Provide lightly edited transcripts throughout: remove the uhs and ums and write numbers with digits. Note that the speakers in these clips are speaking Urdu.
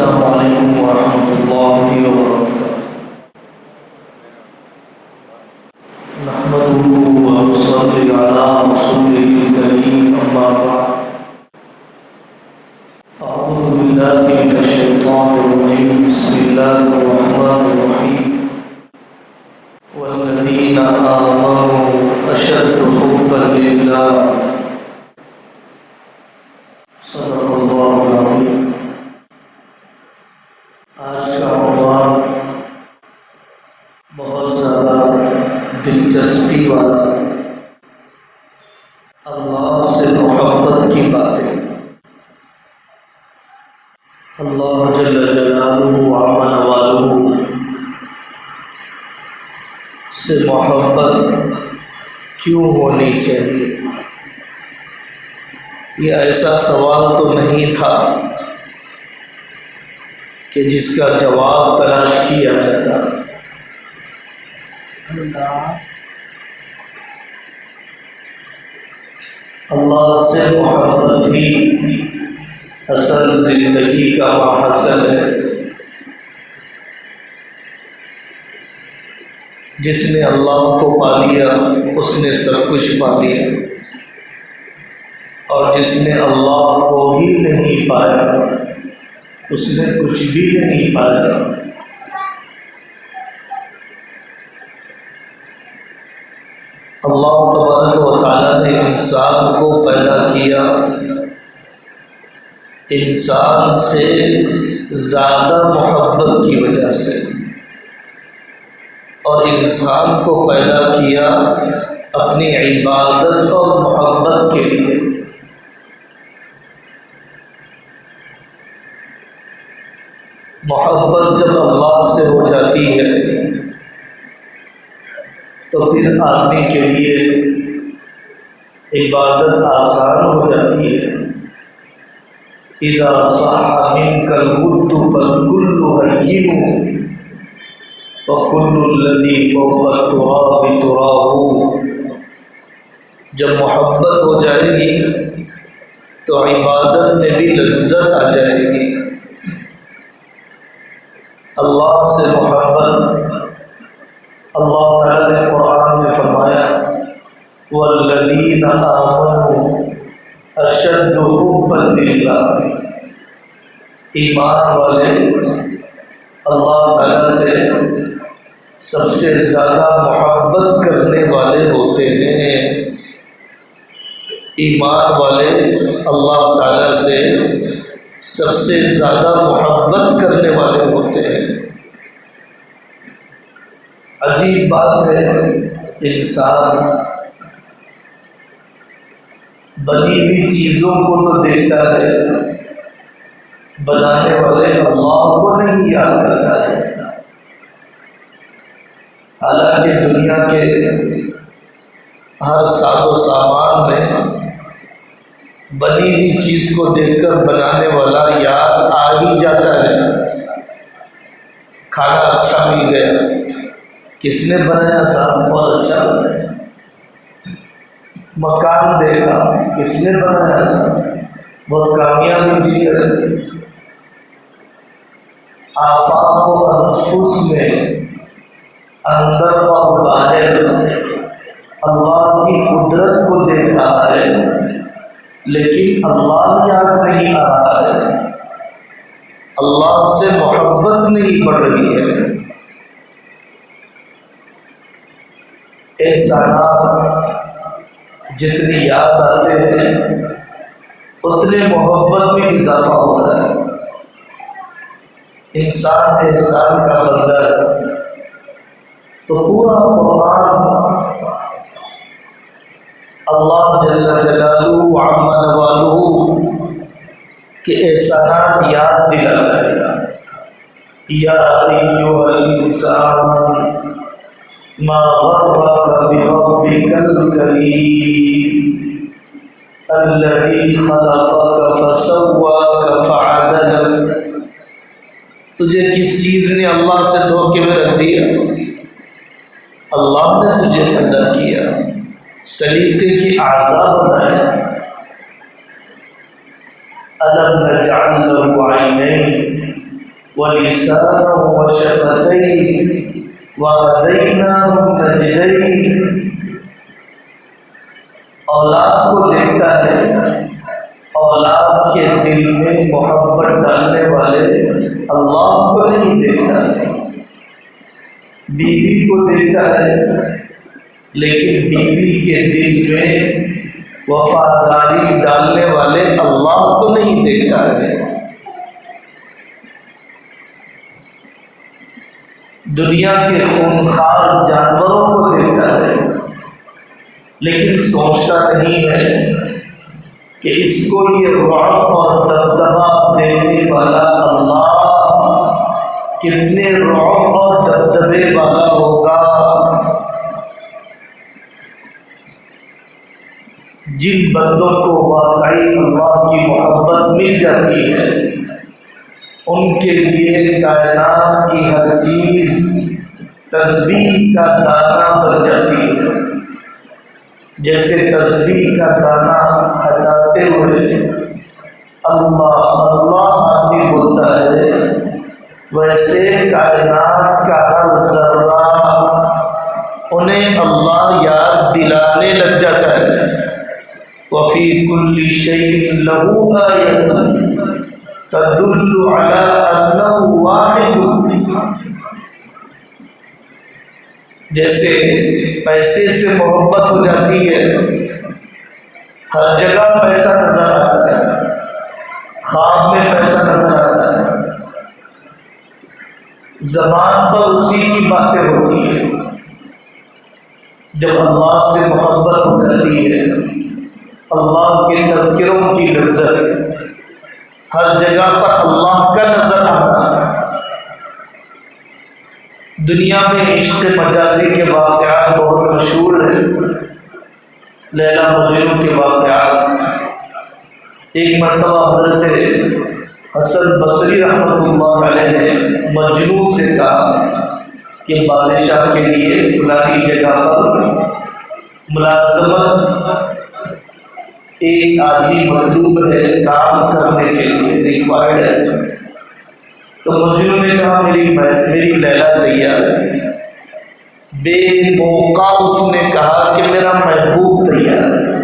السلام علیکم ورحمۃ اللہ وبرکاتہ۔ نحمده ونصلي على رسوله الكريم، اما بعد، اعوذ باللہ من الشیطان الرجیم، بسم اللہ الرحمن الرحیم۔ والذین آمنوا اشد حبا للہ، صدق اللہ العظیم۔ آج کا عنوان بہت زیادہ دلچسپی والا، اللہ سے محبت کی باتیں۔ اللہ جل جلالہ وعظم نوالہ سے محبت کیوں ہونی چاہیے؟ یہ ایسا سوال تو نہیں تھا کہ جس کا جواب تلاش کیا جاتا۔ اللہ سے محبت ہی اصل زندگی کا محصل ہے۔ جس نے اللہ کو پا لیا اس نے سب کچھ پا لیا، اور جس نے اللہ کو ہی نہیں پایا اس نے کچھ بھی نہیں پایا۔ اللہ تبارک و تعالیٰ نے انسان کو پیدا کیا انسان سے زیادہ محبت کی وجہ سے، اور انسان کو پیدا کیا اپنی عبادت اور محبت کے لیے۔ محبت جب اللہ سے ہو جاتی ہے تو پھر آدمی کے لیے عبادت آسان ہو جاتی ہے۔ اذا صح منك الود فالكل هين وكل الذي فوق التراب تراب۔ جب محبت ہو جائے گی تو عبادت میں بھی لذت آ جائے گی۔ اللہ سے محبت، اللہ تعالیٰ نے قرآن میں فرمایا والذین آمنوا اشد حبا للہ۔ ایمان والے اللہ تعالیٰ سے سب سے زیادہ محبت کرنے والے ہوتے ہیں۔ ایمان والے اللہ تعالیٰ سے سب سے زیادہ محبت کرنے والے ہوتے ہیں۔ عجیب بات ہے، انسان بنی ہوئی چیزوں کو تو دیکھتا ہے، بنانے والے اللہ کو نہیں یاد کرتا ہے۔ حالانکہ دنیا کے ہر ساز و سامان میں بنی ہوئی چیز کو دیکھ کر بنانے والا یاد آ ہی جاتا ہے۔ کھانا اچھا مل گیا، کس نے بنایا؟ صاحب بہت اچھا بنایا۔ مکان دیکھا، کس نے بنایا؟ صاحب بہت کامیاب انجینئر ہے۔ آفاق و انفس میں اندر اور باہر اللہ کی قدرت کو دیکھ رہا ہے، لیکن اللہ یاد نہیں آ رہا ہے، اللہ سے محبت نہیں بڑھ رہی ہے۔ احسانات جتنی یاد آتے ہیں اتنے محبت میں اضافہ ہوتا ہے۔ انسان احسان کا بندہ ہے تو پورا قرآن اللہ جل جلالہ وعظم نوالہ کے احسانات یاد دلاتا ہے۔ یا ایھا الانسان ما غرک بربک الکریم الذی خلقک فسواک فعدلک۔ تجھے کس چیز نے اللہ سے دھوکے میں رکھ دیا؟ اللہ نے تجھے پیدا کیا، سلیقے کی اعضاء بنائے۔ الم نجعل له عینین ولسانا وشفتين وهديناه النجدين. اولاد کو دیکھتا ہے، اولاد کے دل میں محبت ڈالنے والے اللہ کو نہیں دیکھتا ہے. بیوی کو دیکھتا ہے لیکن بیوی کے دل میں وفاداری ڈالنے والے اللہ کو نہیں دیکھتا ہے. دنیا کے خونخوار جانوروں کو دیکھتا ہے لیکن سوچتا نہیں ہے کہ اس کو یہ رعب اور دبدبہ دینے والا اللہ کتنے رعب اور دبدبے والا ہوگا. جن بندوں کو واقعی اللہ کی محبت مل جاتی ہے ان کے لیے کائنات کی ہر چیز تسبیح کا دانہ بن جاتی ہے. جیسے تسبیح کا دانہ ہٹاتے ہوئے اللہ اللہ آدمی بولتا ہے، ویسے کائنات کا ہر ذرہ انہیں اللہ یاد دلانے لگ جاتا ہے. وفی کل شیء لہ آیۃ تدل علی انہ واحد. جیسے پیسے سے محبت ہو جاتی ہے، ہر جگہ پیسہ نظر آتا ہے، خواب میں پیسہ نظر آتا ہے، زبان پر اسی کی باتیں ہوتی ہیں. جب اللہ سے محبت ہو جاتی ہے، اللہ کے تذکروں کی لذت، ہر جگہ پر اللہ کا نظر آتا ہے. دنیا میں عشق مجازی کے واقعات بہت مشہور ہیں. لیلا مجنون کے واقعات. ایک مرتبہ حضرت حسن بصری رحمۃ اللہ علیہ نے مجنون سے کہا کہ بادشاہ کے لیے فلانی جگہ پر ملازمت ایک آدمی مطلوب ہے، کام کرنے کے لیے ریکوائرڈ ہے. تو مجنون نے کہا میری لیلا تیار ہے. بے موقع اس نے کہا کہ میرا محبوب تیار ہے.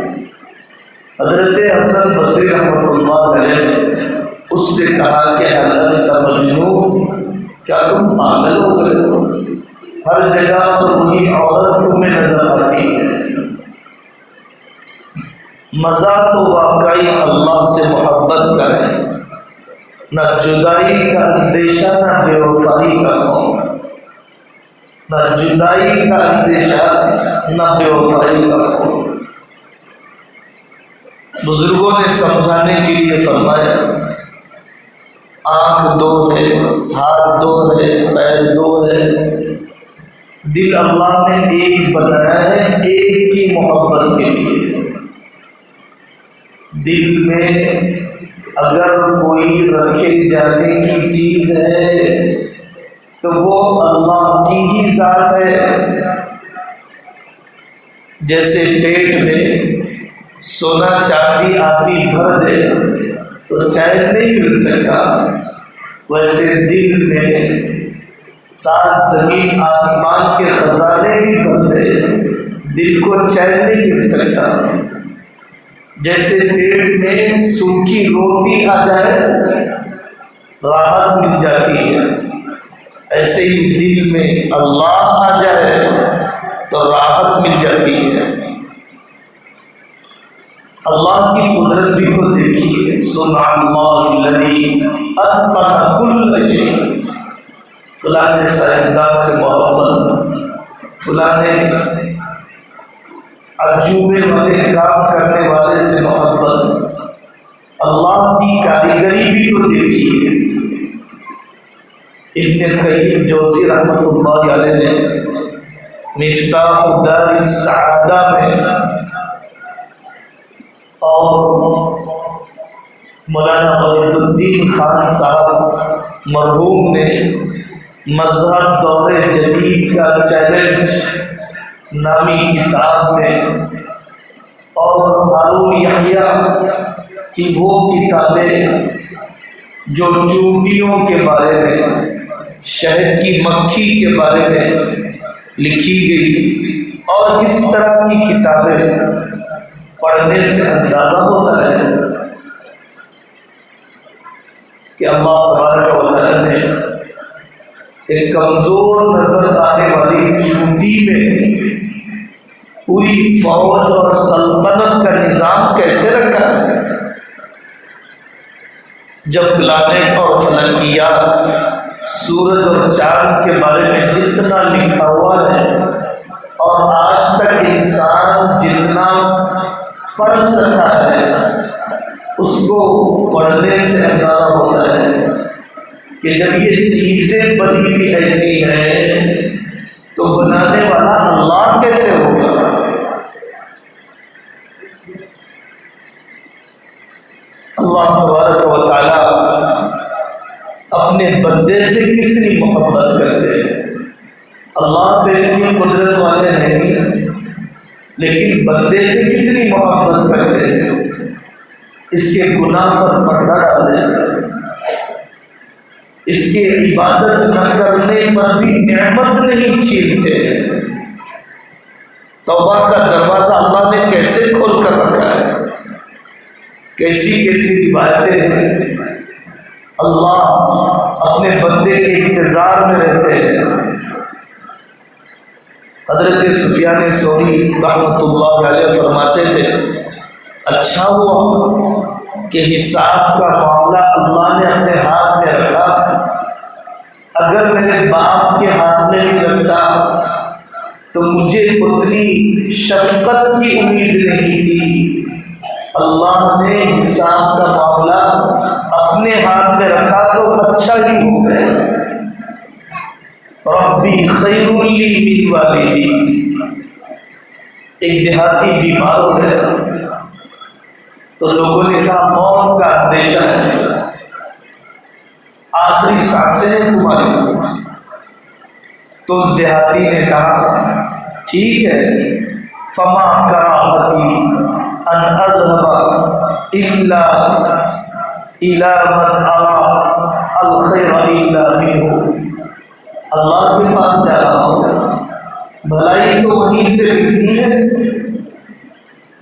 حضرت حسن بصری رحمۃ اللہ علیہ نے اس سے کہا کہ حضرت مجنون، کیا تم پاگل ہو گئے ہو؟ ہر جگہ پر وہی عورت تمہیں نظر آتی ہے. مزہ تو واقعی اللہ سے محبت کا ہے، نہ جدائی کا اندیشہ نہ بے وفائی کا خوف. نہ جدائی کا اندیشہ نہ بے وفائی کا خوف. بزرگوں نے سمجھانے کے لیے فرمایا، آنکھ دو ہے، ہاتھ دو ہے، پیر دو ہے، دل اللہ نے ایک بنایا ہے ایک کی محبت کے لیے. دل میں اگر کوئی رکھے جانے کی چیز ہے تو وہ اللہ کی ہی ذات ہے. جیسے پیٹ میں سونا چاندی آدمی بھر دے تو چین نہیں مل سکتا، ویسے دل میں سات زمین آسمان کے خزانے بھی بھر دے دل کو چین نہیں مل سکتا. جیسے پیٹ میں سوکھی روٹی آ جائے راحت مل جاتی ہے، ایسے ہی دل میں اللہ آ جائے تو راحت مل جاتی ہے. اللہ کی قدرت بھی تو دیکھیے. سبحان اللہ الذی اتقن کل شیء. فلاں سائنسدان سے محبت، فلاں عجوبے والے کام کرنے والے سے محبت. اللہ کی کاریگری بھی تو دیکھیے. ابن قیم جوزی رحمۃ اللہ علیہ نے مفتاح دار السعادہ میں اور مولانا وحید الدین خان صاحب مرحوم نے مذہب دور جدید کا چیلنج نامی کتاب میں اور ہارون یحییٰ کی وہ کتابیں جو چونٹیوں کے بارے میں، شہد کی مکھی کے بارے میں لکھی گئی، اور اس طرح کی کتابیں پڑھنے سے اندازہ ہوتا ہے کہ اللہ تبارک و تعالیٰ نے ایک کمزور نظر آنے والی چونٹی میں پوری فوج اور سلطنت کا نظام کیسے رکھا ہے۔ جب پلانٹ اور فلکیات، سورج اور چاند کے بارے میں جتنا لکھا ہوا ہے، اور آج تک انسان جتنا پڑھ سکتا ہے، اس کو پڑھنے سے اندازہ ہوتا ہے کہ جب یہ چیزیں بنی بھی ایسی ہیں تو بنانے والا اللہ کیسے ہوگا۔ اللہ تبارک و تعالیٰ اپنے بندے سے کتنی محبت کرتے ہیں۔ اللہ پہ اتنی قدرت والے نہیں، لیکن بندے سے کتنی محبت کرتے ہیں، اس کے گناہ پر پردہ ڈال دیتے ہیں، اس کی عبادت نہ کرنے پر بھی نعمت نہیں چھینتے ہیں۔ توبہ کا دروازہ اللہ نے کیسے کھول کر رکھا ہے، کیسی کیسی روایتیں ہیں۔ اللہ اپنے بندے کے انتظار میں رہتے ہیں۔ حضرت سفیان ثوری رحمۃ اللہ علیہ فرماتے تھے، اچھا ہوا کہ حساب کا معاملہ اللہ نے اپنے ہاتھ میں رکھا، اگر میرے باپ کے ہاتھ میں نہیں رکھتا تو مجھے اتنی شفقت کی امید نہیں تھی۔ اللہ نے حساب کا معاملہ اپنے ہاتھ میں رکھا تو اچھا ہی ہو گیا۔ ربی خیر لی من والدی، ایک دیہاتی بیمار ہو گیا تو لوگوں نے کہا موت کا اندیشہ ہے، آخری سانسیں ہیں تمہاری۔ تو اس دیہاتی نے کہا ٹھیک ہے، فما کراہتی ان اذهب الا الى من ارى الخير الا منه، اللہ کے پاس جا رہا ہوں، بھلائی تو وہیں سے ملتی ہے،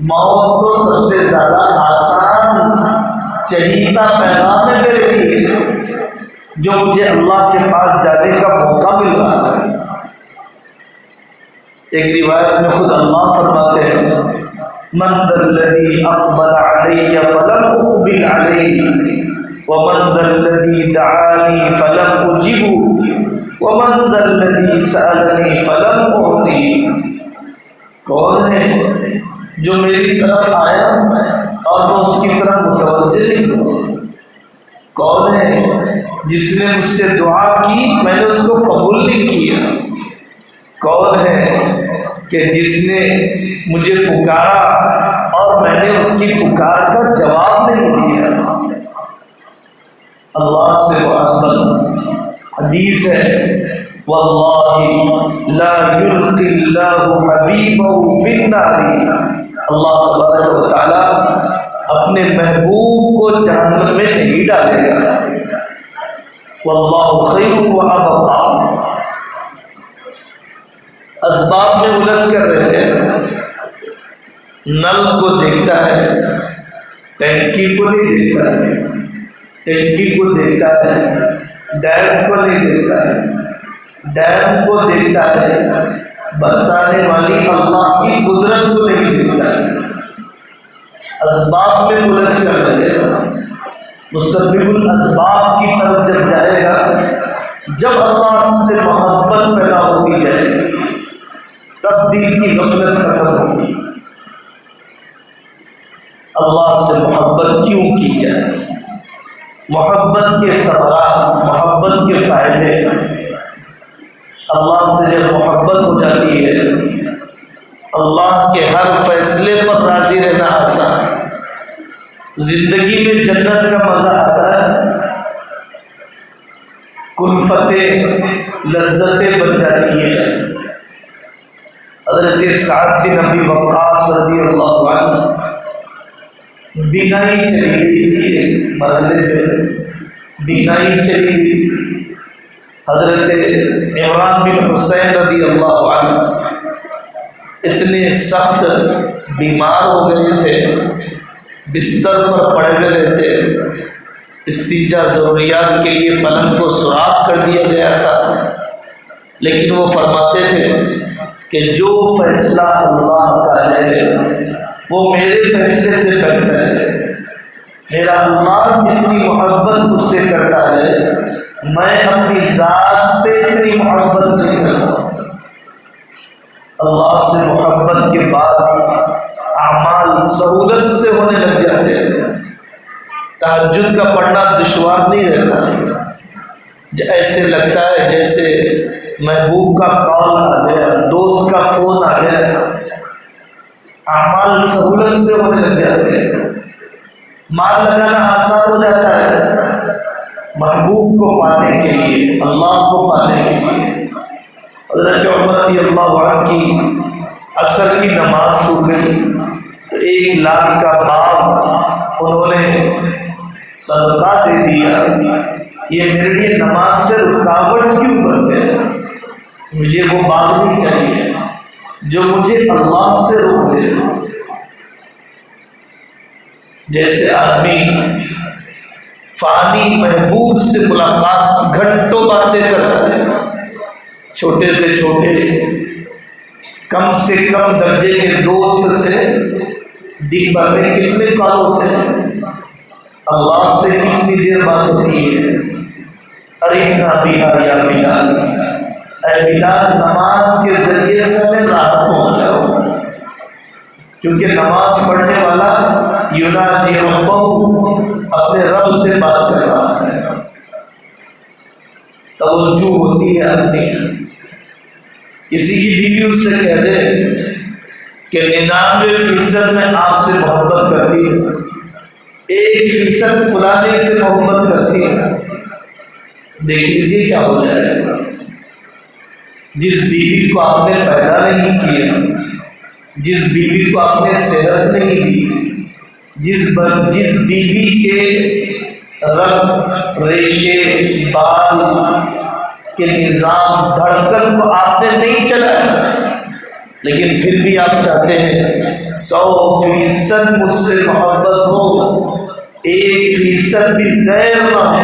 موت تو سب سے زیادہ آسان چہیتا پیغام ہے میرے لیے، جو مجھے اللہ کے پاس جانے کا موقع مل رہا ہے۔ ایک روایت میں خود اللہ فرماتے ہیں، من ذا الذی اقبل علی فلم اقبل علیہ ومن ذا الذی دعانی فلم اجبہ ومن ذا الذی سألنی فلم اعطی، کون ہے جو میری طرف آیا اور میں اس کی طرف متوجہ نہیں ہوا؟ کون ہے جس نے مجھ سے دعا کی میں نے اس کو قبول نہیں کیا؟ کون ہے کہ جس نے مجھے پکارا اور میں نے اس کی پکار کا جواب نہیں دیا؟ اللہ سے محبت، حدیث ہے واللہ لا یلقی اللہ حبیبہ فی النار، اللہ تبارک و تعالی اپنے محبوب کو جہنم میں نہیں ڈالے گا۔ واللہ خیر و ابقا، اسباب میں الجھ کر رہتے ہیں، نل کو دیکھتا ہے ٹینکی کو نہیں دیکھتا ہے، ٹینکی کو دیکھتا ہے ڈیم کو نہیں دیکھتا ہے، ڈیم کو دیکھتا ہے برسانے والی اللہ کی قدرت کو نہیں دیکھتا ہے۔ اسباب میں الجھ کر رہے گا، مسبب الاسباب کی طرف جب جائے گا، جب اللہ سے محبت پیدا ہوتی جائے گی تب دل کی غفلت ختم ہوگی۔ اللہ سے محبت کیوں کی جائے؟ محبت کے ثمرات، محبت کے فائدے، اللہ سے جب محبت ہو جاتی ہے اللہ کے ہر فیصلے پر راضی رہنا آسان، زندگی میں جنت کا مزہ آتا ہے، کلفتیں لذتیں بن جاتی ہیں۔ حضرت سعد بن ابی وقاص رضی اللہ عنہ بینائی چلی گئی تھی ایک مرحلے میں، بینائی چلی گئی۔ حضرت عمران بن حسین رضی اللہ عنہ اتنے سخت بیمار ہو گئے تھے، بستر پر پڑے ہوئے تھے، استنجا ضروریات کے لیے پلنگ کو سوراخ کر دیا گیا تھا، لیکن وہ فرماتے تھے کہ جو فیصلہ اللہ کا ہے وہ میرے فیصلے سے بہتر ہے۔ میرا اللہ جتنی محبت مجھ سے کرتا ہے میں اپنی ذات سے اتنی محبت نہیں کرتا۔ اللہ سے محبت کے بعد اعمال سہولت سے ہونے لگ جاتے ہیں۔ تہجد کا پڑھنا دشوار نہیں رہتا، ایسے لگتا ہے جیسے محبوب کا کال آ گیا، دوست کا فون آ گیا۔ اعمال سہولت سے ہونے لگ جاتے ہیں، مال لگانا آسان ہو جاتا ہے محبوب کو پانے کے لیے، اللہ کو پانے کے لیے۔ حضرت عمر رضی اللہ عنہ کی عصر کی نماز چھوٹ گئی تو 1 لاکھ کا باغ انہوں نے صدقہ دے دیا۔ یہ میرے لیے نماز سے رکاوٹ کیوں بن گیا؟ مجھے وہ باغ نہیں چاہیے جو مجھے اللہ سے روک دے۔ جیسے آدمی فانی محبوب سے ملاقات گھنٹوں باتیں کرتا ہے، چھوٹے سے چھوٹے کم سے کم درجے کے دوست سے دن بھر میں کتنے کال ہوتے ہیں، اللہ سے کتنی دیر بات ہوتی ہے۔ ارحنا بہا یا بلال، اے بلال نماز کے ذریعے سے ہمیں راحت پہنچاؤ، کیونکہ نماز پڑھنے والا یناجی ربہ اپنے رب سے بات کر رہا ہے۔ توجہ ہوتی ہے اپنی، کسی کی بیوی اس سے کہہ دے کہ 99% میں آپ سے محبت کرتی ہے، 1% فلانے سے محبت کرتی ہے، دیکھ لیجیے کیا ہو جائے گا۔ جس بیوی کو آپ نے پیدا نہیں کیا، جس بیوی کو آپ نے صحت نہیں دی، جس بیوی کے رگ ریشے بال کے نظام دھڑکن کو آپ نے نہیں چلایا، لیکن پھر بھی آپ چاہتے ہیں 100% مجھ سے محبت ہو، 1% بھی غیر نہ ہو۔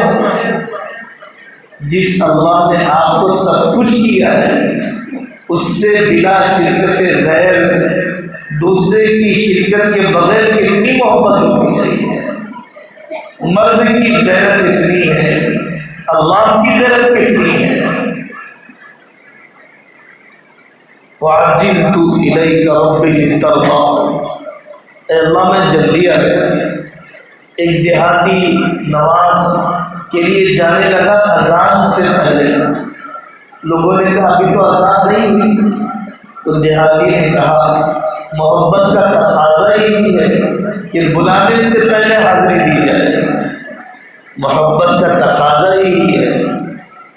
جس اللہ نے آپ کو سب کچھ کیا ہے اس سے بلا شرکت غیر، دوسرے کی شرکت کے بغیر کتنی محبت ہونی چاہیے۔ مرد کی غیرت اتنی ہے، اللہ کی غیرت کتنی ہے۔ وَعَجِلْتُ إِلَيْكَ رَبِّ لِتَرْضَىٰ، اے اللہ میں جلدی آ گیا۔ ایک دیہاتی نماز کے لیے جانے لگا اذان سے پہلے، لوگوں نے کہا ابھی تو اذان نہیں ہوئی، تو دیہاتی نے کہا محبت کا تقاضا ہی ہے کہ بلانے سے پہلے حاضری دی جائے، محبت کا تقاضا ہی ہے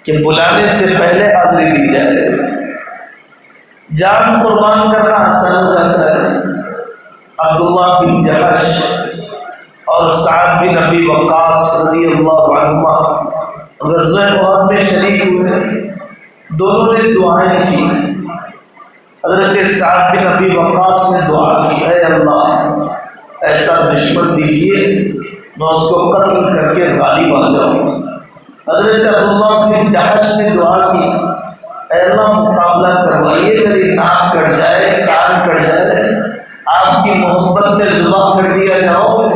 کہ بلانے سے پہلے حاضری دی جائے۔ جان قربان کرنا آسان ہو جاتا ہے۔ عبداللہ بن جحش اور سعد بن ابی وقاص رضی اللہ عنہما غزوہ احد میں شریک ہوئے، دونوں نے دعائیں کی۔ حضرت سعد بن ابی وقاص نے دعا کی، اے اللہ ایسا دشمن دیجیے میں اس کو قتل کر کے غالب آ جاؤں۔ حضرت عبداللہ بن جحش نے دعا کی، اے اللہ مقابلہ کروائیے، میری ناک کٹ جائے، کان کٹ جائے، آپ کی محبت میں ذبح کر دیا جاؤ۔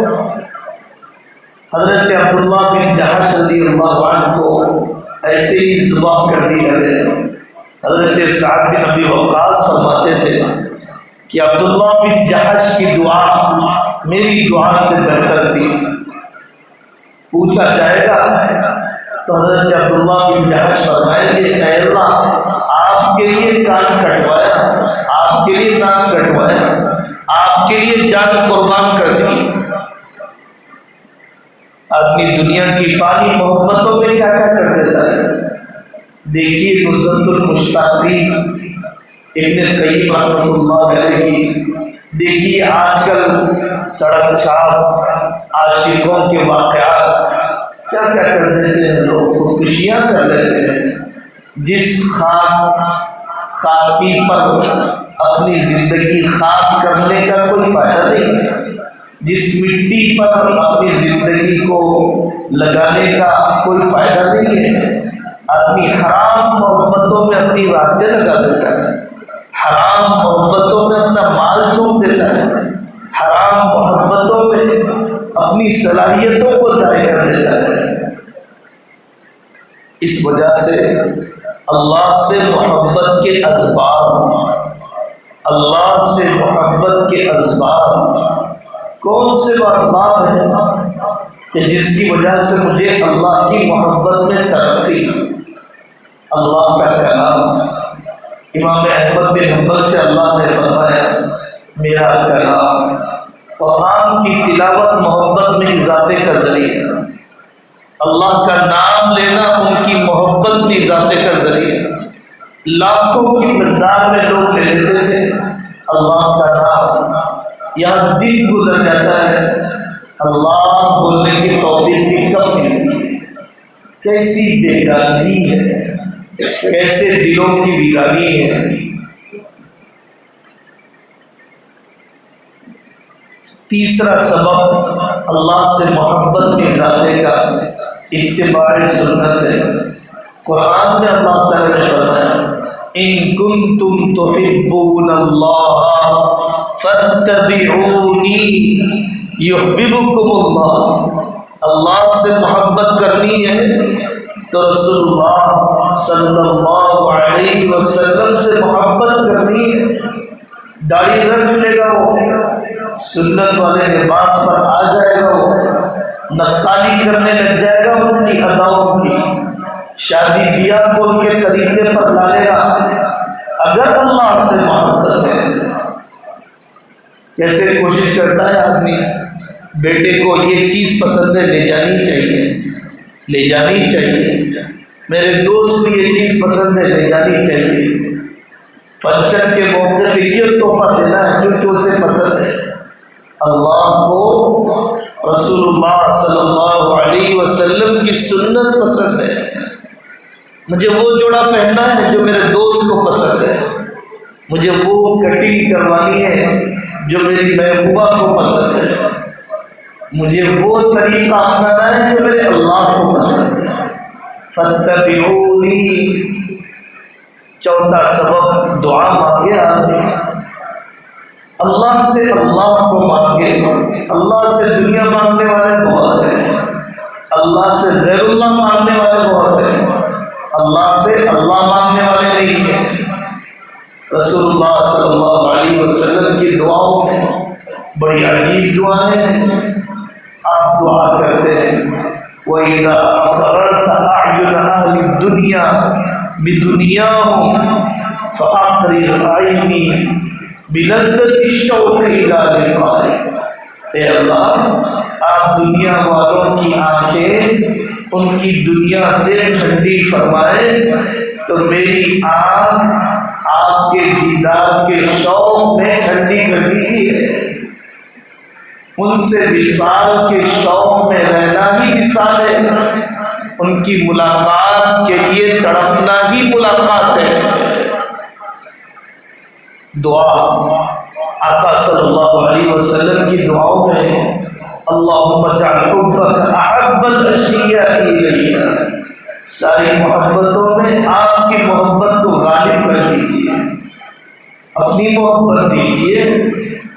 حضرت عبداللہ بن جحش رضی اللہ عنہ کو ایسے ہی ذبح کر دیا گیا۔ حضرت سعد بن ابی وقاص فرماتے تھے کہ عبداللہ بن جحش کی دعا میری دعا سے بہتر تھی۔ پوچھا جائے گا تو حضرت عبداللہ بن جحش فرمائیں گے، اے اللہ آپ کے لیے کان کٹوایا، آپ کے لیے ناک کٹوایا، آپ کے لیے جان قربان کر دی۔ آدمی دنیا کی فانی محبتوں میں کیا کیا کر دیتا ہے۔ دیکھیے نصرت المشتاقین ابن قیم رحمۃ اللہ علیہ کی، دیکھیے آج کل سڑک چھاپ عاشقوں کے واقعات، کیا کیا کیا کر دیتے ہیں لوگ، خودکشیاں کر لیتے ہیں۔ جس خاکی پر اپنی زندگی خاک کرنے کا کوئی فائدہ نہیں ہے، جس مٹی پر اپنی زندگی کو لگانے کا کوئی فائدہ نہیں ہے، آدمی حرام محبتوں میں اپنی راتیں لگا دیتا ہے، حرام محبتوں میں اپنا مال چوک دیتا ہے، حرام محبتوں میں اپنی صلاحیتوں کو ضائع کر دیتا ہے۔ اس وجہ سے اللہ سے محبت کے اسباب، اللہ سے محبت کے اسباب کون سے وہ اسباب ہیں کہ جس کی وجہ سے مجھے اللہ کی محبت میں ترقی؟ اللہ کا کلام، امام احمد بن حنبل سے اللہ نے فرمایا میرا کلام، قرآن کی تلاوت محبت میں اضافے کا ذریعہ، اللہ کا نام لینا ان کی محبت میں اضافے کا ذریعہ۔ لاکھوں کی مقدار میں لوگ لے لیتے تھے اللہ کا نام، یا دن گزر جاتا ہے اللہ بولنے کی توفیق بھی کم ملتی ہے۔ کیسی بیگانگی ہے، کیسے دلوں کی ویرانی ہے۔ تیسرا سبب اللہ سے محبت میں اضافے کا اتباع سنت ہے۔ قرآن میں اللہ تعالیٰ نے فرمایا ان کنتم تحبون اللہ فاتبعونی یحببکم اللہ۔ اللہ سے محبت کرنی ہے تو رسول اللہ صلی اللہ علیہ وسلم سے محبت کرنی ہے۔ داڑھی رکھ لے گا وہ، سنت والے لباس پر آ جائے گا وہ، نقالی کرنے لگ جائے گا ان کی اداؤں کی، شادی بیاہ کو ان کے طریقے پر ڈالے گا۔ اگر اللہ سے محبت ہے، کیسے کوشش کرتا ہے آدمی، بیٹے کو یہ چیز پسند ہے، لے جانی چاہیے، لے جانی چاہیے، میرے دوست کو یہ چیز پسند ہے، لے جانی چاہیے، فنکشن کے موقع پہ یہ تحفہ دینا ہے کیونکہ اسے پسند ہے۔ اللہ کو رسول اللہ صلی اللہ علیہ وسلم کی سنت پسند ہے، مجھے وہ جوڑا پہننا ہے جو میرے دوست کو پسند ہے، مجھے وہ کٹنگ کروانی ہے جو میری محبوبہ کو پسند ہے، مجھے وہ طریقہ اپنانا ہے جو میرے اللہ کو پسند ہے۔ فاتبعونی۔ چوتھا سبب دعا مانگے آدمی، اللہ سے اللہ کو مانگے۔ اللہ سے دنیا مانگنے والے بہت ہیں، اللہ سے غیر اللہ مانگنے والے بہت ہیں، اللہ سے اللہ مانگنے والے نہیں ہیں۔ رسول اللہ صلی اللہ علیہ وسلم کی دعاؤں میں بڑی عجیب دعائیں ہیں، آپ دعا کرتے ہیں وَإِذَا أَقْرَرْتَ أَعْيُنَ أَهْلِ الدُّنْيَا بِدُنْيَاهُمْ فَأَقْرِرْ عَيْنِي بِلَذَّةِ الشَّوْقِ إِلَىٰ لِقَائِكَ۔ اے اللہ، آپ دنیا والوں کی آنکھیں ان کی دنیا سے ٹھنڈی فرمائے تو میری آنکھ آپ کے دیدار کے شوق میں ٹھنڈی کر دیجیے۔ ان سے وصال کے شوق میں رہنا ہی وصال ہے، ان کی ملاقات کے لیے تڑپنا ہی ملاقات ہے۔ دعا آقا صلی اللہ علیہ وسلم کی دعاؤں میں اللہم اجعل حبک احب الاشیاء الیہ، ساری محبتوں میں آپ کی محبت کو غالب کر دیجیے، اپنی محبت دیجیے،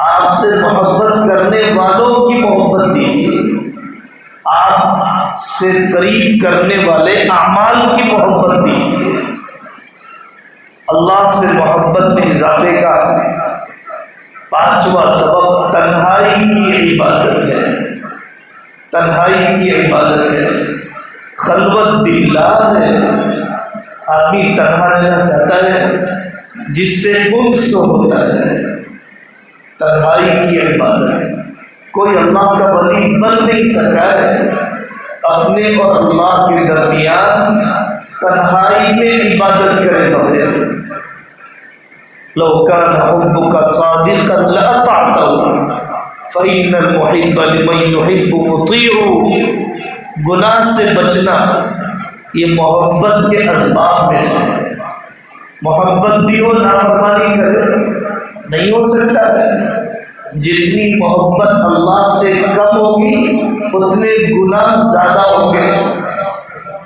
آپ سے محبت کرنے والوں کی محبت دیجیے، آپ سے قریب کرنے والے اعمال کی محبت دیجیے۔ اللہ سے محبت میں اضافے کا پانچواں سبب تنہائی کی عبادت ہے، تنہائی کی عبادت ہے، خلوت باللہ ہے۔ آدمی تنہا رہنا چاہتا ہے جس سے انس ہوتا ہے، تنہائی کی عبادت۔ کوئی اللہ کا ولی بن نہیں سکا ہے اپنے اور اللہ کے درمیان تنہائی میں عبادت کرے بغیر۔ لو کان حبک صادقا لأطعته فإن المحب لمن يحب مطیع۔ گناہ سے بچنا یہ محبت کے اسباب میں سے ہے۔ محبت بھی ہو نافرمانی کرے نہیں ہو سکتا ہے۔ جتنی محبت اللہ سے کم ہوگی اتنے گناہ زیادہ ہوں گے۔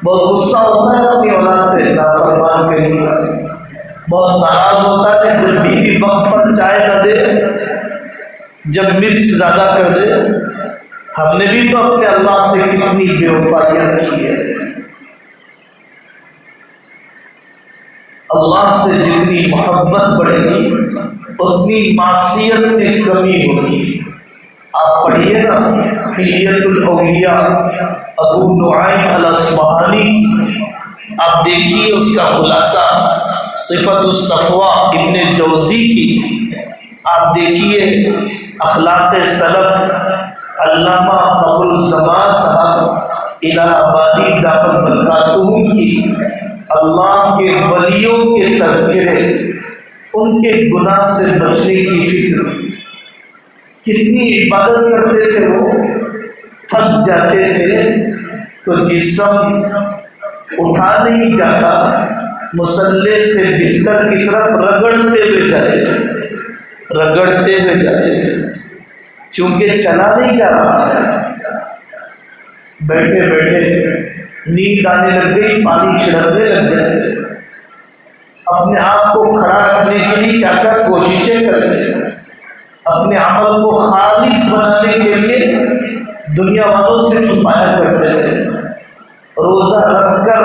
بہت غصہ ہوتا ہے اپنی اولاد پہ نافرمان کہیں کا، بہت ناراض ہوتا ہے جب بیوی وقت پر چائے نہ دے، جب مرچ زیادہ کر دے۔ ہم نے بھی تو اپنے اللہ سے کتنی بے وفائیاں کی ہے۔ اللہ سے جتنی محبت بڑھے گی اتنی معصیت میں کمی ہوگی۔ آپ پڑھیے نا حلیۃ الاولیاء ابو نعیم الاصبہانی کی، آپ دیکھیے اس کا خلاصہ صفت الصفوہ ابن جوزی کی، آپ دیکھیے اخلاق سلف علامہ قبر الزمان صاحب الہ آبادی دامت برکاتہم کی، اللہ کے ولیوں کے تذکرے، ان کے گناہ سے بچنے کی فکر۔ کتنی عبادت کرتے تھے وہ، تھک جاتے تھے تو جسم اٹھا نہیں جاتا، مصلے سے بستر کی طرف رگڑتے ہوئے جاتے تھے، چونکہ چلا نہیں جا رہا ہے۔ بیٹھے بیٹھے نیند آنے لگ گئی، پانی چھڑکنے لگ جاتے، اپنے آپ کو کھڑا رکھنے کے لیے کیا کیا کوششیں کرتے، اپنے عمل کو خالص بنانے کے لیے دنیا والوں سے چھپایا کرتے تھے۔ روزہ رکھ کر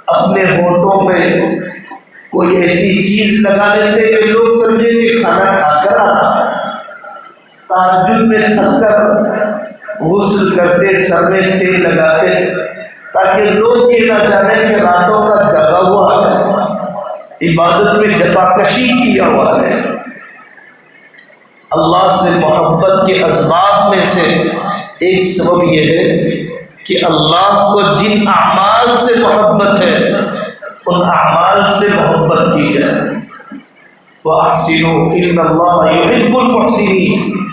اپنے ہونٹوں پہ کوئی ایسی چیز لگا لیتے کہ لوگ سمجھے کہ کھانا کھا کر آتا ہے۔ تہجد میں تھک کر غسل کرتے، سر میں تیل لگاتے تاکہ لوگ یہ نہ جانیں کہ راتوں کا جگا ہوا ہے، عبادت میں جفاکشی کیا ہوا ہے۔ اللہ سے محبت کے اسباب میں سے ایک سبب یہ ہے کہ اللہ کو جن اعمال سے محبت ہے ان اعمال سے محبت کی جائے۔ وَأَحْسِنُوا إِنَّ اللَّهَ يُحِبُّ الْمُحْسِنِينَ،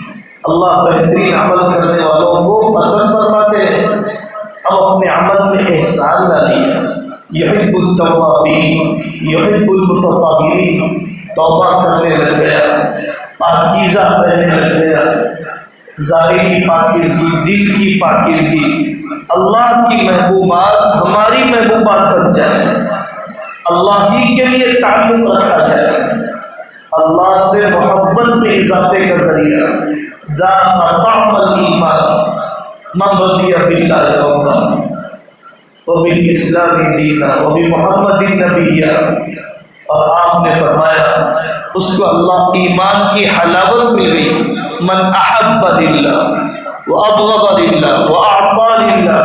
اللہ بہترین عمل کرنے والوں کو پسند فرماتے ہیں۔ اب اپنے عمل میں احسان ڈالیے۔ یحب التوابین یحب المتطہرین، توبہ کرنے لگ گیا، پاکیزہ رہنے لگ گیا، ظاہری پاکیزگی، دل کی پاکیزگی، اللہ کی محبوبات ہماری محبوبات بن جائیں، اللہ ہی کے لیے تعلق رکھا جائے، اللہ سے محبت میں اضافے کا ذریعہ۔ ذاق طعم الایمان من رضی باللہ ربا وبالاسلام دینا وبمحمد نبیا، اور آپ نے فرمایا اس کو اللہ ایمان کی حلاوت مل گئی۔ من احب للہ وابغض للہ واعطى للہ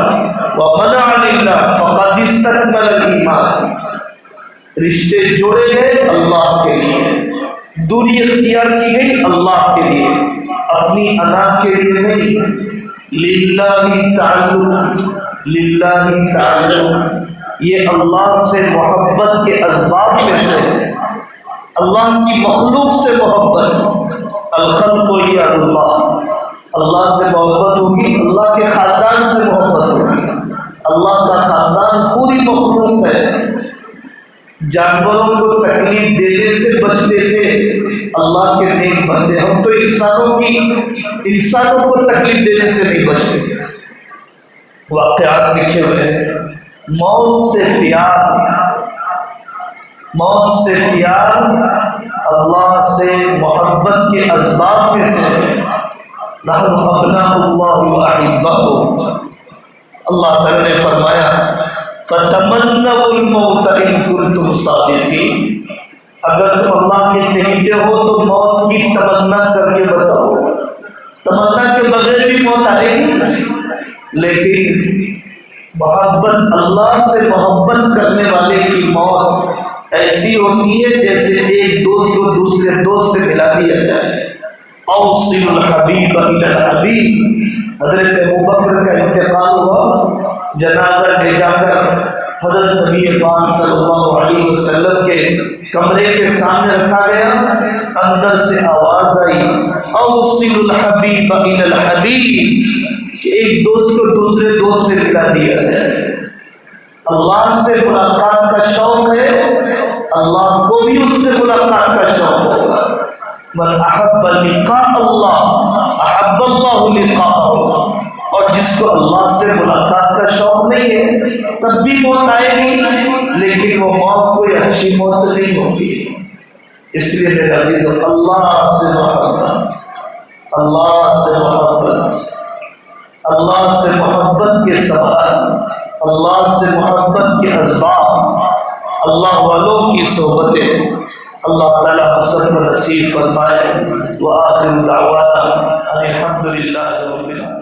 ومنع للہ فقد استكمل الایمان، رشتے جوڑے گئے اللہ کے لیے، دوری اختیار کی گئی اللہ کے لیے، اپنی انا کے لیے نہیں۔ للہ تعلق، للہ تعلق، یہ اللہ سے محبت کے اسباب میں سے ہے۔ اللہ کی مخلوق سے محبت، الخلق یا اللہ، اللہ سے محبت ہوگی، اللہ کے خاندان سے محبت ہوگی۔ اللہ کا خاندان پوری مخلوق ہے، جانوروں کو تکلیف دینے سے بچتے تھے اللہ کے نیک بندے، ہم تو انسانوں کو تکلیف دینے سے نہیں بچتے۔ واقعات لکھے ہوئے ہیں، موت سے پیار اللہ سے محبت کے اسباب میں سے نحن ابناء اللہ واحبہ۔ اللہ تعالی نے فرمایا فَتَمَنَّوُا الْمَوْتَ إِن كُنتُمْ صَادِقِينَ، اگر تم اللہ کے چہیتے ہو تو موت کی تمنا کر کے بتاؤ۔ تمنا کے بغیر بھی موت آئے گی، لیکن محبت، اللہ سے محبت کرنے والے کی موت ایسی ہوتی ہے جیسے ایک دوست کو دوسرے دوست سے ملا دیا جائے۔ اوصل الحبیب الی الحبیب، حضرت ابوبکر کا انتقال ہوا، جنازہ لے جا کر حضرت نبی پاک صلی اللہ علیہ وسلم کے کمرے کے سامنے رکھا گیا، اندر سے آواز آئی اوصل الحبیب الی الحبیب، کہ ایک دوست کو دوسرے دوست سے ملا دیا جائے۔ اللہ سے ملاقات کا شوق ہے، اللہ کو بھی اس سے ملاقات کا شوق ہوگا۔ من احب لقاء اللہ احب اللہ لقاءہ، اور جس کو اللہ سے ملاقات کا شوق نہیں ہے تب بھی موت آئے گی، لیکن وہ موت کوئی اچھی موت نہیں ہوگی۔ اس لیے میرے عزیزو، اللہ سے محبت، اللہ سے محبت، اللہ سے محبت کے ثمرات، اللہ سے محبت کے اسباب، اللہ والوں کی صحبتیں اللہ تعالیٰ ہم سب کو نصیب فرمائے۔ وآخر دعوانا ان الحمد للہ رب العالمین۔